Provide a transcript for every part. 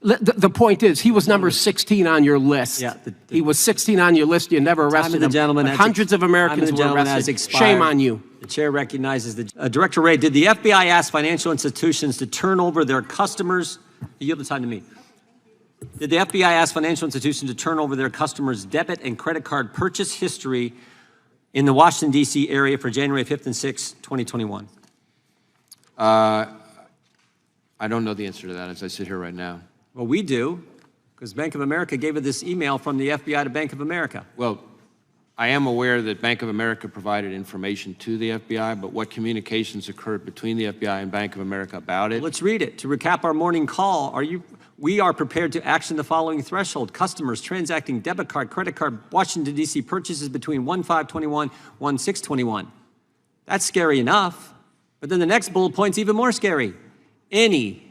The point is, he was number 16 on your list. Yeah, he was 16 on your list. You never arrested him. But hundreds of Americans were arrested. Shame on you. The chair recognizes the Director Wray. Did the FBI ask financial institutions to turn over their customers? You yield the time to me. Did the FBI ask financial institutions to turn over their customers' debit and credit card purchase history in the Washington, D.C. area for January 5th and 6th, 2021? I don't know the answer to that as I sit here right now. Well, we do, because Bank of America gave us this email from the FBI to Bank of America. Well, I am aware that Bank of America provided information to the FBI, but what communications occurred between the FBI and Bank of America about it? Well, let's read it. To recap our morning call, we are prepared to action the following threshold. Customers transacting debit card, credit card, Washington, D.C. purchases between 1/5/21, 1/6/21. That's scary enough. But then the next bullet point's even more scary. Any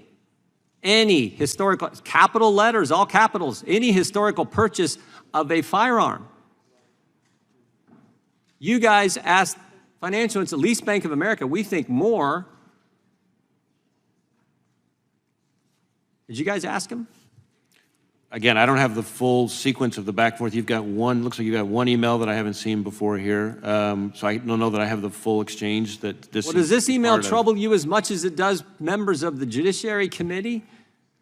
historical, capital letters, all capitals, any historical purchase of a firearm. You guys asked financial institutions, at least Bank of America, we think more. Did you guys ask them? Again, I don't have the full sequence of the back and forth. You've got one, looks like you've got one email that I haven't seen before here. So I don't know that I have the full exchange that this. Well, does this email trouble you as much as it does members of the Judiciary Committee?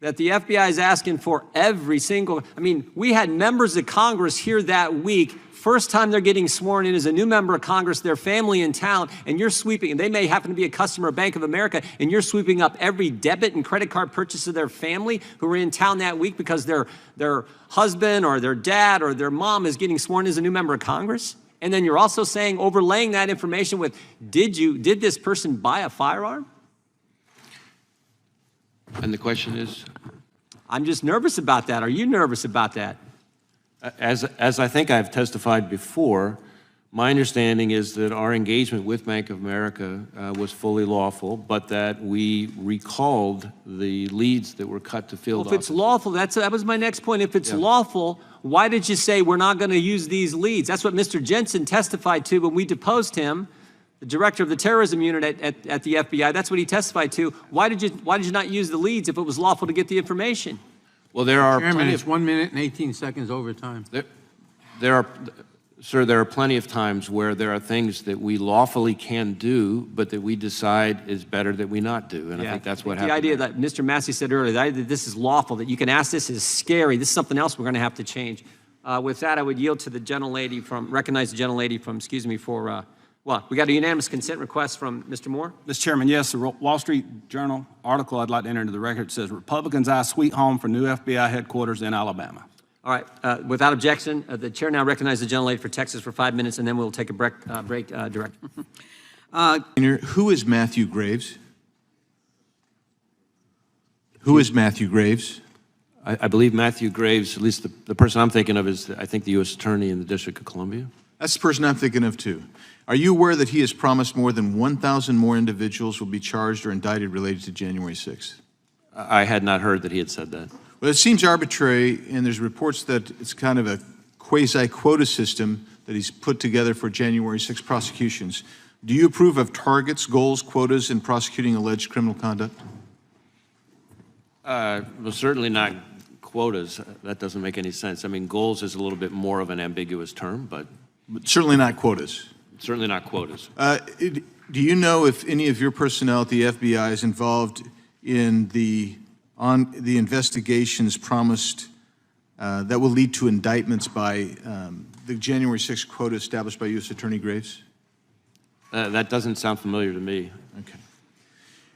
That the FBI is asking for every single, I mean, we had members of Congress here that week, first time they're getting sworn in as a new member of Congress, their family in town, and you're sweeping, and they may happen to be a customer of Bank of America, and you're sweeping up every debit and credit card purchase of their family who were in town that week because their husband or their dad or their mom is getting sworn in as a new member of Congress. And then you're also saying, overlaying that information with, did this person buy a firearm? And the question is? I'm just nervous about that. Are you nervous about that? As I think I've testified before, my understanding is that our engagement with Bank of America was fully lawful, but that we recalled the leads that were cut to field offices. If it's lawful, that was my next point. If it's lawful, why did you say we're not going to use these leads? That's what Mr. Jensen testified to when we deposed him, the director of the terrorism unit at the FBI. That's what he testified to. Why did you not use the leads if it was lawful to get the information? Well, there are Chairman, it's 1 minute and 18 seconds over time. Sir, there are plenty of times where there are things that we lawfully can do, but that we decide is better that we not do. And I think that's what happened. The idea that Mr. Massey said earlier, the idea that this is lawful, that you can ask this is scary. This is something else we're going to have to change. With that, I would yield to the gentlelady recognize the gentlelady from, well, we got a unanimous consent request from Mr. Moore. Mr. Chairman, yes, the Wall Street Journal article I'd like to enter into the record says Republicans eye sweet home for new FBI headquarters in Alabama. All right, without objection, the chair now recognizes the gentlelady for Texas for 5 minutes, and then we'll take a break, Director. Who is Matthew Graves? Who is Matthew Graves? I believe Matthew Graves, at least the person I'm thinking of is, I think, the U.S. Attorney in the District of Columbia. That's the person I'm thinking of, too. Are you aware that he has promised more than 1,000 more individuals will be charged or indicted related to January 6th? I had not heard that he had said that. Well, it seems arbitrary, and there's reports that it's kind of a quasi-quota system that he's put together for January 6 prosecutions. Do you approve of targets, goals, quotas in prosecuting alleged criminal conduct? Well, certainly not quotas. That doesn't make any sense. I mean, goals is a little bit more of an ambiguous term, but certainly not quotas. Certainly not quotas. Do you know if any of your personnel at the FBI is involved in the investigations promised that will lead to indictments by the January 6th quota established by U.S. Attorney Graves? That doesn't sound familiar to me. Okay.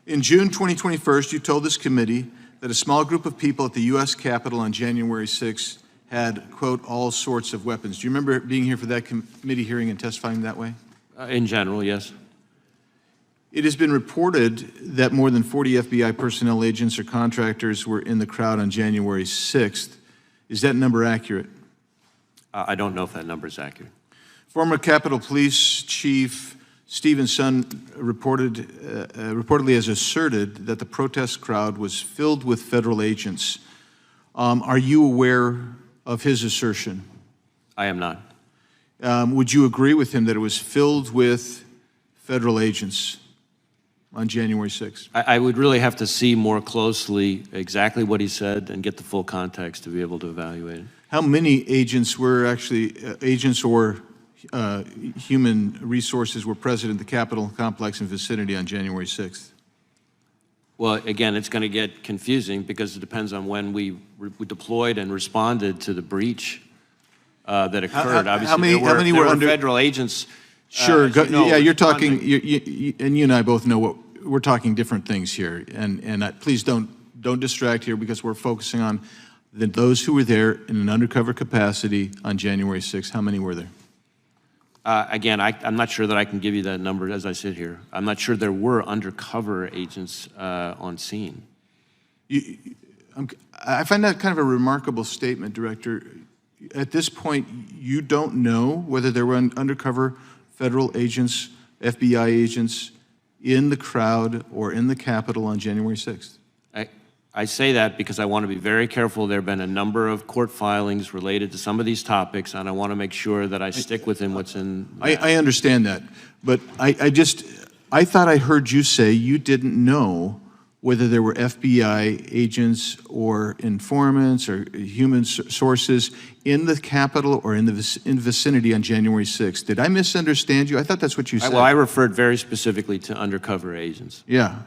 In June 2021, you told this committee that a small group of people at the U.S. Capitol on January 6th had, quote, all sorts of weapons. Do you remember being here for that committee hearing and testifying that way? In general, yes. It has been reported that more than 40 FBI personnel, agents, or contractors were in the crowd on January 6th. Is that number accurate? I don't know if that number is accurate. Former Capitol Police Chief Stephen Sun reportedly has asserted that the protest crowd was filled with federal agents. Are you aware of his assertion? I am not. Would you agree with him that it was filled with federal agents? on January 6th? I would really have to see more closely exactly what he said and get the full context to be able to evaluate it. How many agents were actually, agents or human resources were present at the Capitol complex and vicinity on January 6th? Well, again, it's going to get confusing because it depends on when we deployed and responded to the breach that occurred. Obviously, how many were under federal agents? Sure. Yeah, you're talking, conduct. and you and I both know what we're talking different things here. And please don't distract here because we're focusing on those who were there in an undercover capacity on January 6th. How many were there? Again, I'm not sure that I can give you that number as I sit here. I'm not sure there were undercover agents on scene. I find that kind of a remarkable statement, Director. At this point, you don't know whether there were undercover federal agents, FBI agents in the crowd or in the Capitol on January 6th. I say that because I want to be very careful. There have been a number of court filings related to some of these topics, and I want to make sure that I stick within what's in. I understand that, but I thought I heard you say you didn't know whether there were FBI agents or informants or human sources in the Capitol or in the vicinity on January 6th. Did I misunderstand you? I thought that's what you said. Well, I referred very specifically to undercover agents. Yeah.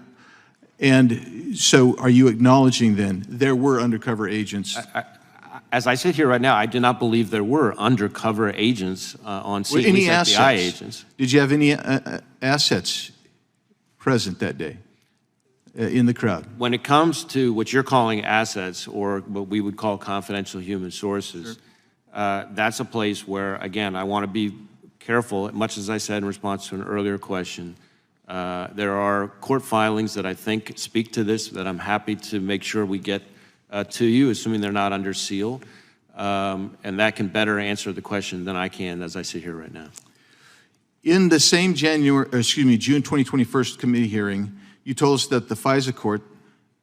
And so are you acknowledging then there were undercover agents? As I sit here right now, I do not believe there were undercover agents on scene, Any FBI assets? agents. Did you have any assets present that day in the crowd? When it comes to what you're calling assets or what we would call confidential human sources, that's a place where, again, I want to be careful, much as I said in response to an earlier question. There are court filings that I think speak to this that I'm happy to make sure we get to you, assuming they're not under seal. And that can better answer the question than I can as I sit here right now. In the same June 2021 committee hearing, you told us that the FISA court,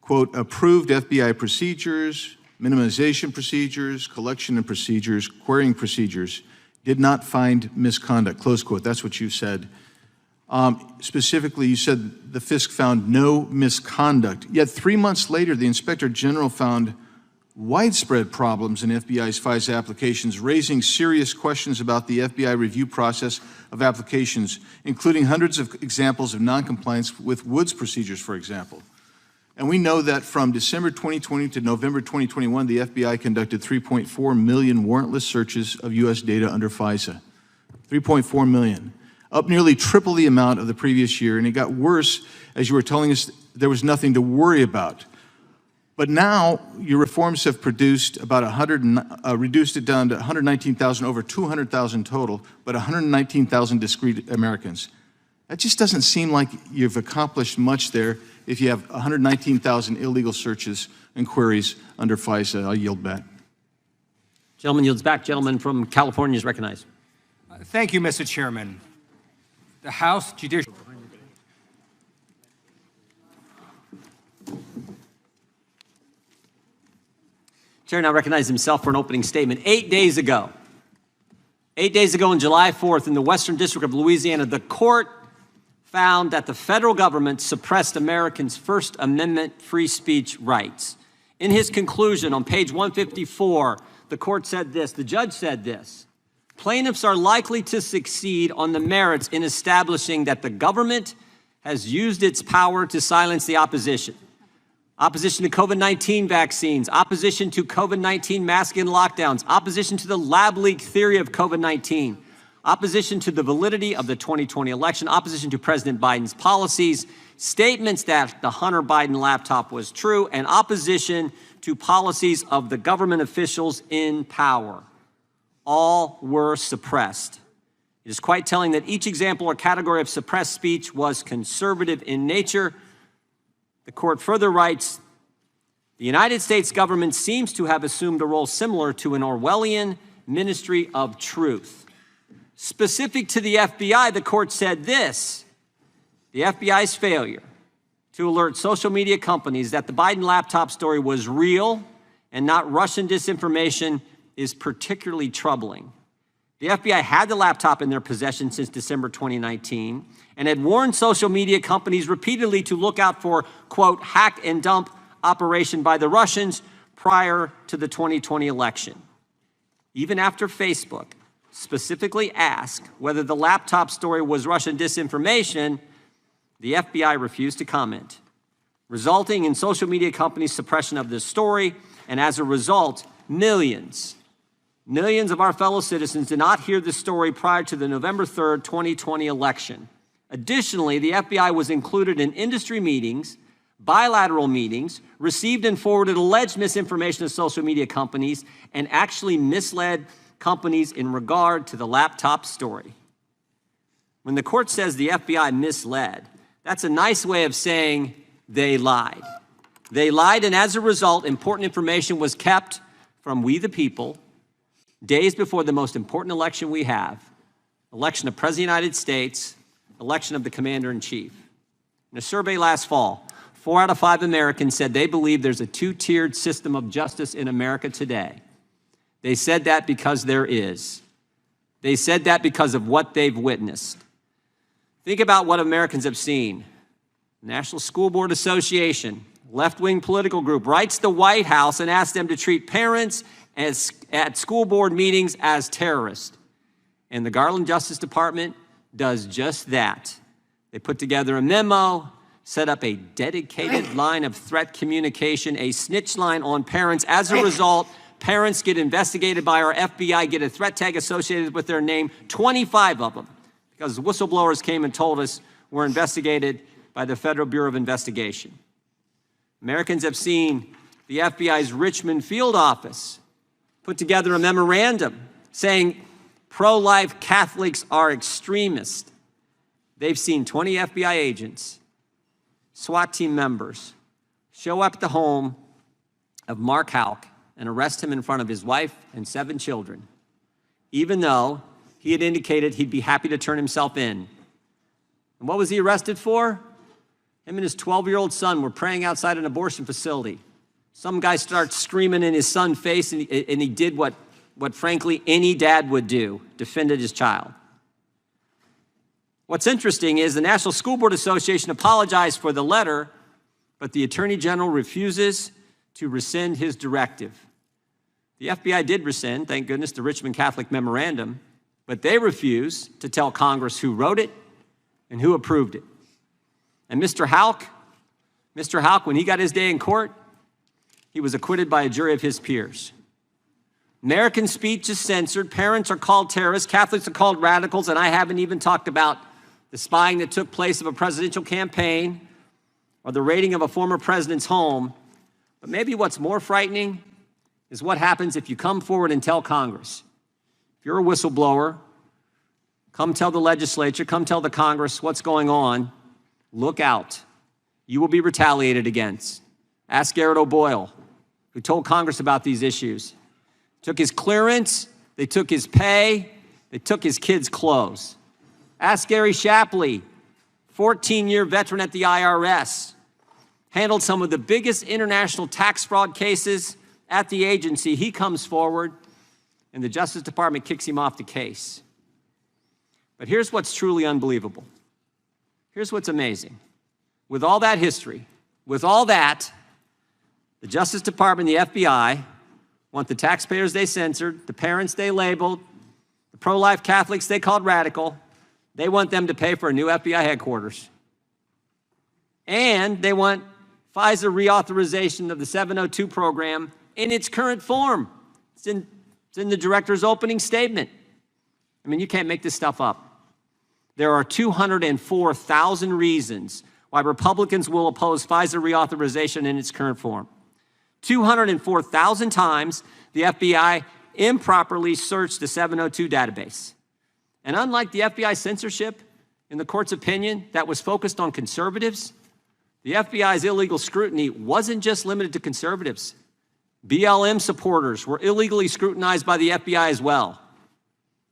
quote, approved FBI procedures, minimization procedures, collection and procedures, querying procedures, did not find misconduct, close quote. That's what you said. Specifically, you said the FISC found no misconduct. Yet 3 months later, the Inspector General found widespread problems in FBI's FISA applications, raising serious questions about the FBI review process of applications, including hundreds of examples of noncompliance with Woods procedures, for example. And we know that from December 2020 to November 2021, the FBI conducted 3.4 million warrantless searches of U.S. data under FISA. 3.4 million. Up nearly triple the amount of the previous year, and it got worse as you were telling us there was nothing to worry about. But now your reforms have produced about reduced it down to 119,000, over 200,000 total, but 119,000 discrete Americans. That just doesn't seem like you've accomplished much there if you have 119,000 illegal searches and queries under FISA. I'll yield back. Gentleman yields back. Gentleman from California is recognized. Thank you, Mr. Chairman. The House Judicial... Chair now recognizes himself for an opening statement. 8 days ago on July 4th in the Western District of Louisiana, the court found that the federal government suppressed Americans' First Amendment free speech rights. In his conclusion on page 154, the court said this, the judge said this: plaintiffs are likely to succeed on the merits in establishing that the government has used its power to silence the opposition. Opposition to COVID-19 vaccines, opposition to COVID-19 masking and lockdowns, opposition to the lab leak theory of COVID-19, opposition to the validity of the 2020 election, opposition to President Biden's policies, statements that the Hunter Biden laptop was true, and opposition to policies of the government officials in power. All were suppressed. It is quite telling that each example or category of suppressed speech was conservative in nature. The court further writes, the United States government seems to have assumed a role similar to an Orwellian ministry of truth. Specific to the FBI, the court said this: the FBI's failure to alert social media companies that the Biden laptop story was real and not Russian disinformation is particularly troubling. The FBI had the laptop in their possession since December 2019 and had warned social media companies repeatedly to look out for, quote, hack and dump operation by the Russians prior to the 2020 election. Even after Facebook specifically asked whether the laptop story was Russian disinformation, the FBI refused to comment, resulting in social media companies' suppression of this story, and as a result, millions of our fellow citizens did not hear the story prior to the November 3rd, 2020 election. Additionally, the FBI was included in industry meetings, bilateral meetings, received and forwarded alleged misinformation to social media companies, and actually misled companies in regard to the laptop story. When the court says the FBI misled, that's a nice way of saying they lied. They lied, and as a result, important information was kept from we the people days before the most important election we have, election of President of the United States, election of the Commander-in-Chief. In a survey last fall, 4 out of 5 Americans said they believe there's a two-tiered system of justice in America today. They said that because there is. They said that because of what they've witnessed. Think about what Americans have seen. The National School Board Association, left-wing political group, writes the White House and asks them to treat parents at school board meetings as terrorists. And the Garland Justice Department does just that. They put together a memo, set up a dedicated line of threat communication, a snitch line on parents. As a result, parents get investigated by our FBI, get a threat tag associated with their name, 25 of them, because whistleblowers came and told us were investigated by the Federal Bureau of Investigation. Americans have seen the FBI's Richmond field office put together a memorandum saying pro-life Catholics are extremists. They've seen 20 FBI agents, SWAT team members, show up at the home of Mark Houck and arrest him in front of his wife and 7 children, even though he had indicated he'd be happy to turn himself in. And what was he arrested for? Him and his 12-year-old son were praying outside an abortion facility. Some guy starts screaming in his son's face, and he did what frankly any dad would do, defended his child. What's interesting is the National School Board Association apologized for the letter, but the Attorney General refuses to rescind his directive. The FBI did rescind, thank goodness, the Richmond Catholic Memorandum, but they refuse to tell Congress who wrote it and who approved it. And Mr. Houck, when he got his day in court, he was acquitted by a jury of his peers. American speech is censored, parents are called terrorists, Catholics are called radicals, and I haven't even talked about the spying that took place of a presidential campaign or the raiding of a former president's home. But maybe what's more frightening is what happens if you come forward and tell Congress. If you're a whistleblower, come tell the legislature, come tell the Congress what's going on. Look out. You will be retaliated against. Ask Garrett O'Boyle, who told Congress about these issues. Took his clearance, they took his pay, they took his kids' clothes. Ask Gary Shapley, 14-year veteran at the IRS, handled some of the biggest international tax fraud cases at the agency. He comes forward, and the Justice Department kicks him off the case. But here's what's truly unbelievable. Here's what's amazing. With all that history, with all that, the Justice Department and the FBI want the taxpayers they censored, the parents they labeled, the pro-life Catholics they called radical, they want them to pay for a new FBI headquarters. And they want FISA reauthorization of the 702 program in its current form. It's in the director's opening statement. I mean, you can't make this stuff up. There are 204,000 reasons why Republicans will oppose FISA reauthorization in its current form. 204,000 times the FBI improperly searched the 702 database. And unlike the FBI censorship, in the court's opinion, that was focused on conservatives, the FBI's illegal scrutiny wasn't just limited to conservatives. BLM supporters were illegally scrutinized by the FBI as well.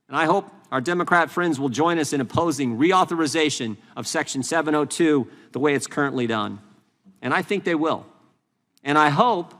And I hope our Democrat friends will join us in opposing reauthorization of Section 702 the way it's currently done. And I think they will. And I hope